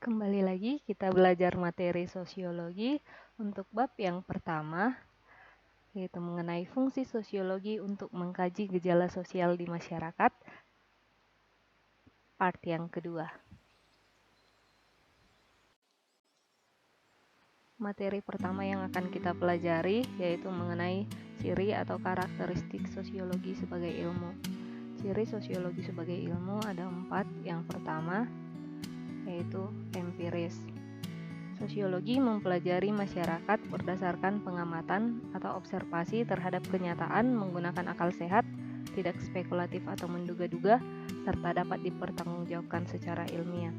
Kembali lagi kita belajar materi sosiologi untuk bab yang pertama, yaitu mengenai fungsi sosiologi untuk mengkaji gejala sosial di masyarakat, part yang kedua. Materi pertama yang akan kita pelajari yaitu mengenai ciri atau karakteristik sosiologi sebagai ilmu. Ciri sosiologi sebagai ilmu ada 4. Yang pertama yaitu empiris. Sosiologi mempelajari masyarakat berdasarkan pengamatan atau observasi terhadap kenyataan menggunakan akal sehat, tidak spekulatif atau menduga-duga, serta dapat dipertanggungjawabkan secara ilmiah.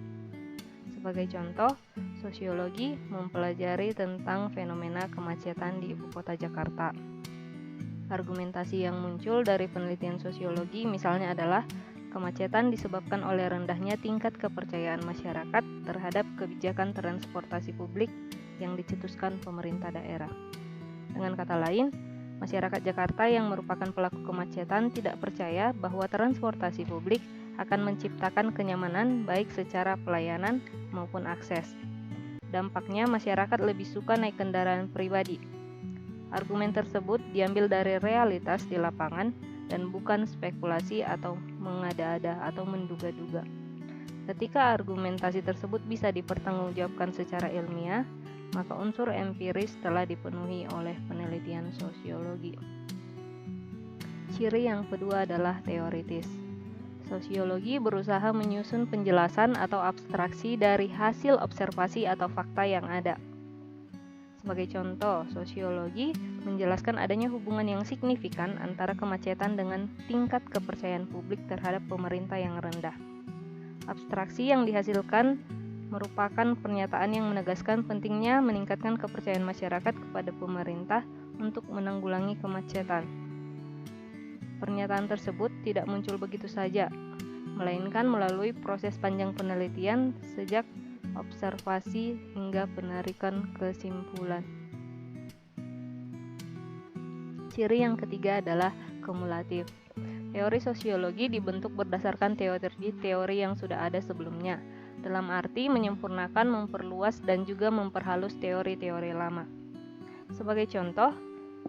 Sebagai contoh, sosiologi mempelajari tentang fenomena kemacetan di ibu kota Jakarta. Argumentasi yang muncul dari penelitian sosiologi misalnya adalah kemacetan disebabkan oleh rendahnya tingkat kepercayaan masyarakat terhadap kebijakan transportasi publik yang dicetuskan pemerintah daerah. Dengan kata lain, masyarakat Jakarta yang merupakan pelaku kemacetan tidak percaya bahwa transportasi publik akan menciptakan kenyamanan baik secara pelayanan maupun akses. Dampaknya masyarakat lebih suka naik kendaraan pribadi. Argumen tersebut diambil dari realitas di lapangan dan bukan spekulasi atau mengada-ada atau menduga-duga. Ketika argumentasi tersebut bisa dipertanggungjawabkan secara ilmiah, maka unsur empiris telah dipenuhi oleh penelitian sosiologi. Ciri yang kedua adalah teoritis. Sosiologi berusaha menyusun penjelasan atau abstraksi dari hasil observasi atau fakta yang ada. Sebagai contoh, sosiologi menjelaskan adanya hubungan yang signifikan antara kemacetan dengan tingkat kepercayaan publik terhadap pemerintah yang rendah. Abstraksi yang dihasilkan merupakan pernyataan yang menegaskan pentingnya meningkatkan kepercayaan masyarakat kepada pemerintah untuk menanggulangi kemacetan. Pernyataan tersebut tidak muncul begitu saja, melainkan melalui proses panjang penelitian sejak observasi hingga penarikan kesimpulan. Ciri yang ketiga adalah kumulatif. Teori sosiologi dibentuk berdasarkan teori-teori yang sudah ada sebelumnya, dalam arti menyempurnakan, memperluas, dan juga memperhalus teori-teori lama. Sebagai contoh,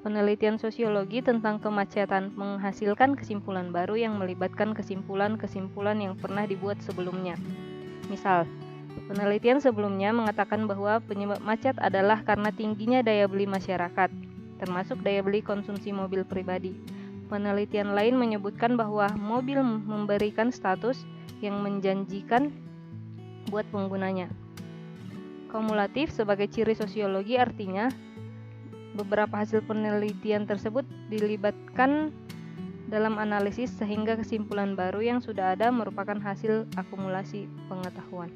penelitian sosiologi tentang kemacetan menghasilkan kesimpulan baru yang melibatkan kesimpulan-kesimpulan yang pernah dibuat sebelumnya. Misal, penelitian sebelumnya mengatakan bahwa penyebab macet adalah karena tingginya daya beli masyarakat, termasuk daya beli konsumsi mobil pribadi. Penelitian lain menyebutkan bahwa mobil memberikan status yang menjanjikan buat penggunanya. Kumulatif sebagai ciri sosiologi artinya beberapa hasil penelitian tersebut dilibatkan dalam analisis sehingga kesimpulan baru yang sudah ada merupakan hasil akumulasi pengetahuan.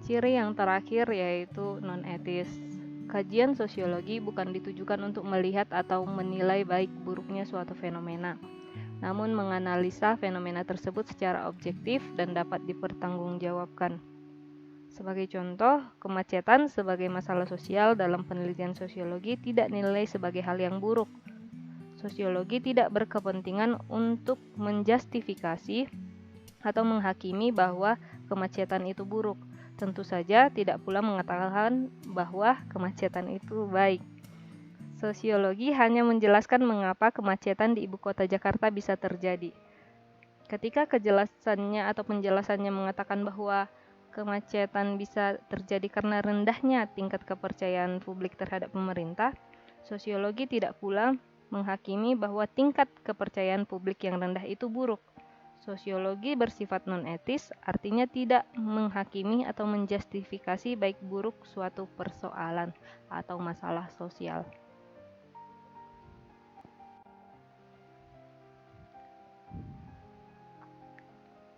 Ciri yang terakhir yaitu non-etis. Kajian sosiologi bukan ditujukan untuk melihat atau menilai baik buruknya suatu fenomena, namun menganalisa fenomena tersebut secara objektif dan dapat dipertanggungjawabkan. Sebagai contoh, kemacetan sebagai masalah sosial dalam penelitian sosiologi tidak dinilai sebagai hal yang buruk. Sosiologi tidak berkepentingan untuk menjustifikasi atau menghakimi bahwa kemacetan itu buruk. Tentu saja tidak pula mengatakan bahwa kemacetan itu baik. Sosiologi hanya menjelaskan mengapa kemacetan di ibu kota Jakarta bisa terjadi. Ketika kejelasannya atau penjelasannya mengatakan bahwa kemacetan bisa terjadi karena rendahnya tingkat kepercayaan publik terhadap pemerintah, sosiologi tidak pula menghakimi bahwa tingkat kepercayaan publik yang rendah itu buruk. Sosiologi bersifat non-etis, artinya tidak menghakimi atau menjustifikasi baik buruk suatu persoalan atau masalah sosial.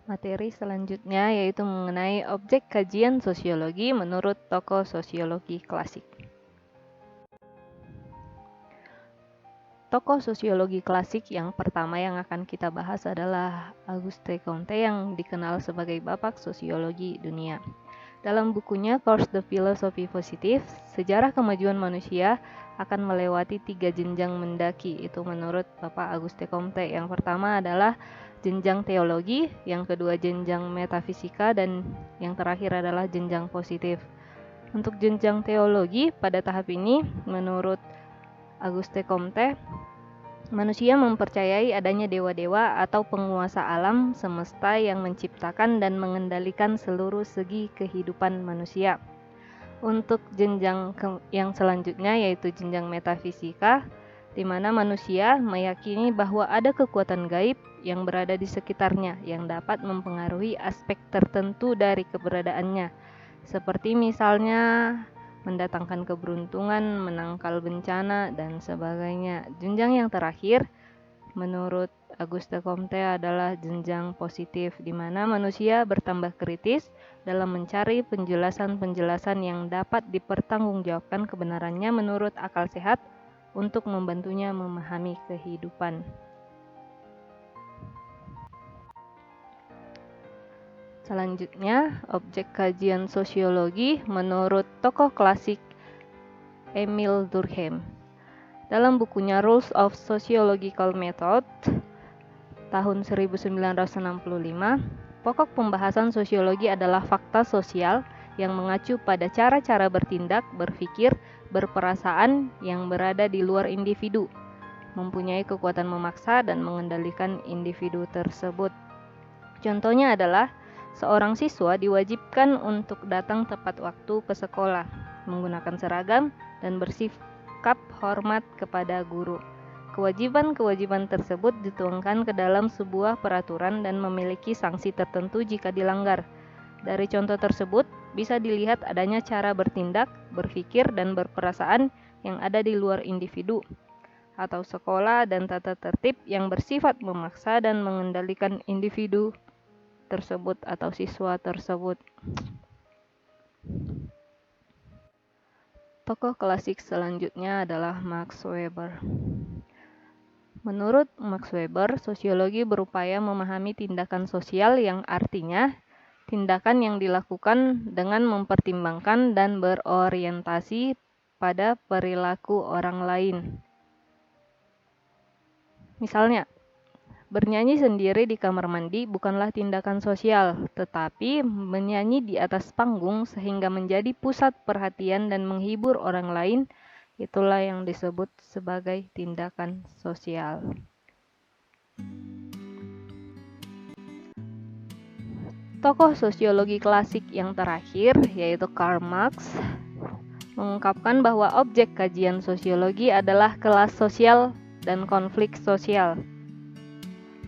Materi selanjutnya yaitu mengenai objek kajian sosiologi menurut tokoh sosiologi klasik. Tokoh sosiologi klasik yang pertama yang akan kita bahas adalah Auguste Comte yang dikenal sebagai Bapak Sosiologi Dunia. Dalam bukunya Course the Philosophy Positive, sejarah kemajuan manusia akan melewati 3 jenjang mendaki. Itu menurut Bapak Auguste Comte. Yang pertama adalah jenjang teologi, yang kedua jenjang metafisika, dan yang terakhir adalah jenjang positif. Untuk jenjang teologi pada tahap ini, menurut Auguste Comte, manusia mempercayai adanya dewa-dewa atau penguasa alam semesta yang menciptakan dan mengendalikan seluruh segi kehidupan manusia. Untuk jenjang yang selanjutnya yaitu jenjang metafisika, di mana manusia meyakini bahwa ada kekuatan gaib yang berada di sekitarnya yang dapat mempengaruhi aspek tertentu dari keberadaannya, seperti misalnya mendatangkan keberuntungan, menangkal bencana, dan sebagainya. Jenjang yang terakhir menurut Auguste Comte adalah jenjang positif, di mana manusia bertambah kritis dalam mencari penjelasan-penjelasan yang dapat dipertanggungjawabkan kebenarannya menurut akal sehat untuk membantunya memahami kehidupan. Selanjutnya, objek kajian sosiologi menurut tokoh klasik Emile Durkheim. Dalam bukunya Rules of Sociological Method tahun 1965, pokok pembahasan sosiologi adalah fakta sosial yang mengacu pada cara-cara bertindak, berpikir, berperasaan yang berada di luar individu, mempunyai kekuatan memaksa dan mengendalikan individu tersebut. Contohnya adalah seorang siswa diwajibkan untuk datang tepat waktu ke sekolah, menggunakan seragam, dan bersikap hormat kepada guru. Kewajiban-kewajiban tersebut dituangkan ke dalam sebuah peraturan dan memiliki sanksi tertentu jika dilanggar. Dari contoh tersebut, bisa dilihat adanya cara bertindak, berpikir, dan berperasaan yang ada di luar individu, atau sekolah dan tata tertib yang bersifat memaksa dan mengendalikan individu tersebut atau siswa tersebut. Tokoh klasik selanjutnya adalah Max Weber. Menurut Max Weber, sosiologi berupaya memahami tindakan sosial yang artinya tindakan yang dilakukan dengan mempertimbangkan dan berorientasi pada perilaku orang lain. Misalnya, bernyanyi sendiri di kamar mandi bukanlah tindakan sosial, tetapi menyanyi di atas panggung sehingga menjadi pusat perhatian dan menghibur orang lain, itulah yang disebut sebagai tindakan sosial. Tokoh sosiologi klasik yang terakhir, yaitu Karl Marx, mengungkapkan bahwa objek kajian sosiologi adalah kelas sosial dan konflik sosial.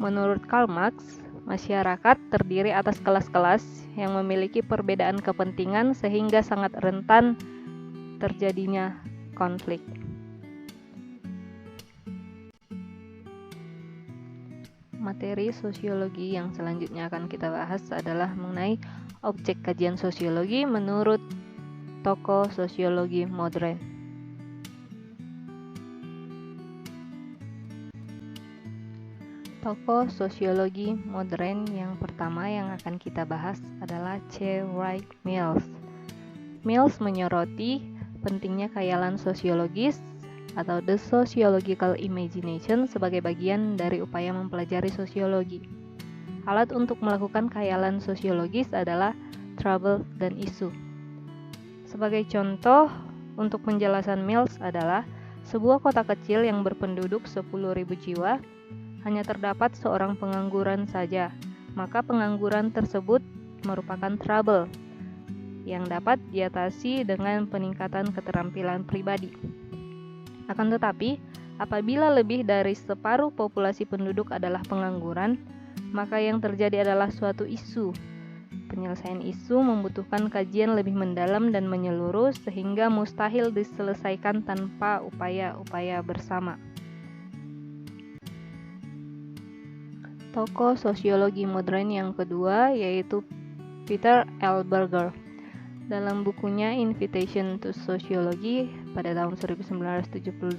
Menurut Karl Marx, masyarakat terdiri atas kelas-kelas yang memiliki perbedaan kepentingan sehingga sangat rentan terjadinya konflik. Materi sosiologi yang selanjutnya akan kita bahas adalah mengenai objek kajian sosiologi menurut tokoh sosiologi modern. Tokoh sosiologi modern yang pertama yang akan kita bahas adalah C. Wright Mills. Mills menyoroti pentingnya khayalan sosiologis atau the sociological imagination sebagai bagian dari upaya mempelajari sosiologi. Alat untuk melakukan khayalan sosiologis adalah trouble dan isu. Sebagai contoh untuk penjelasan Mills adalah sebuah kota kecil yang berpenduduk 10.000 jiwa, hanya terdapat seorang pengangguran saja, maka pengangguran tersebut merupakan trouble yang dapat diatasi dengan peningkatan keterampilan pribadi. Akan tetapi, apabila lebih dari separuh populasi penduduk adalah pengangguran, maka yang terjadi adalah suatu isu. Penyelesaian isu membutuhkan kajian lebih mendalam dan menyeluruh sehingga mustahil diselesaikan tanpa upaya-upaya bersama. Tokoh sosiologi modern yang kedua yaitu Peter L. Berger. Dalam bukunya Invitation to Sociology pada tahun 1978,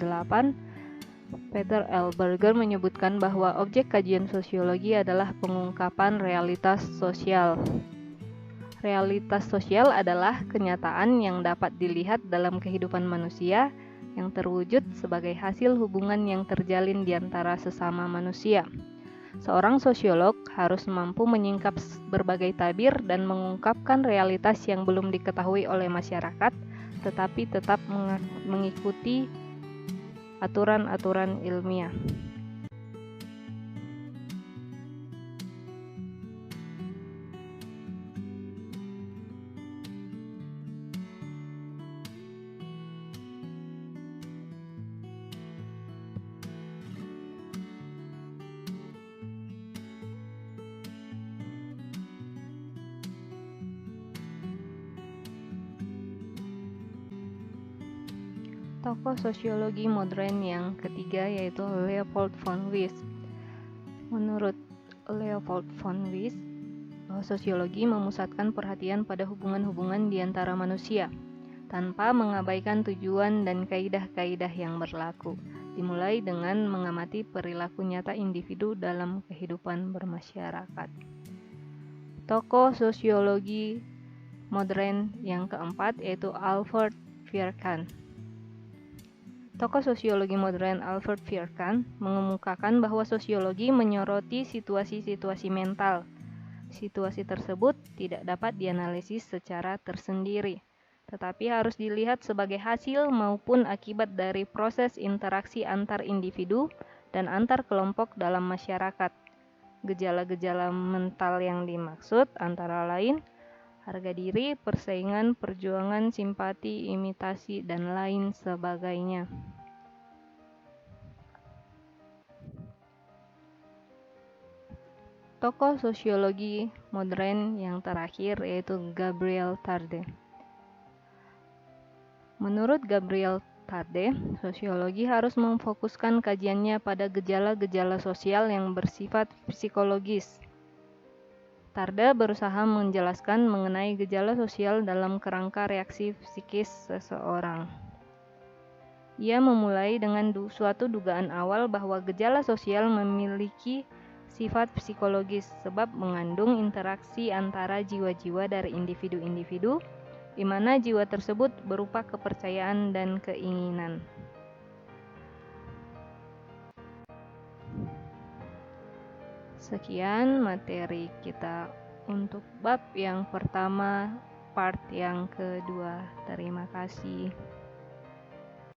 Peter L. Berger menyebutkan bahwa objek kajian sosiologi adalah pengungkapan realitas sosial. Realitas sosial adalah kenyataan yang dapat dilihat dalam kehidupan manusia yang terwujud sebagai hasil hubungan yang terjalin di antara sesama manusia. Seorang sosiolog harus mampu menyingkap berbagai tabir dan mengungkapkan realitas yang belum diketahui oleh masyarakat, tetapi tetap mengikuti aturan-aturan ilmiah. Tokoh sosiologi modern yang ketiga yaitu Leopold von Wies. Menurut Leopold von Wies, sosiologi memusatkan perhatian pada hubungan-hubungan di antara manusia, tanpa mengabaikan tujuan dan kaidah-kaidah yang berlaku, dimulai dengan mengamati perilaku nyata individu dalam kehidupan bermasyarakat. Tokoh sosiologi modern yang keempat yaitu Albert Vierkant. Tokoh sosiologi modern Albert Vierkant mengemukakan bahwa sosiologi menyoroti situasi-situasi mental. Situasi tersebut tidak dapat dianalisis secara tersendiri, tetapi harus dilihat sebagai hasil maupun akibat dari proses interaksi antar individu dan antar kelompok dalam masyarakat. Gejala-gejala mental yang dimaksud antara lain harga diri, persaingan, perjuangan, simpati, imitasi, dan lain sebagainya. Tokoh sosiologi modern yang terakhir yaitu Gabriel Tarde. Menurut Gabriel Tarde, sosiologi harus memfokuskan kajiannya pada gejala-gejala sosial yang bersifat psikologis. Tarde berusaha menjelaskan mengenai gejala sosial dalam kerangka reaksi psikis seseorang. Ia memulai dengan suatu dugaan awal bahwa gejala sosial memiliki sifat psikologis sebab mengandung interaksi antara jiwa-jiwa dari individu-individu, di mana jiwa tersebut berupa kepercayaan dan keinginan. Sekian materi kita untuk bab yang pertama, part yang kedua. Terima kasih.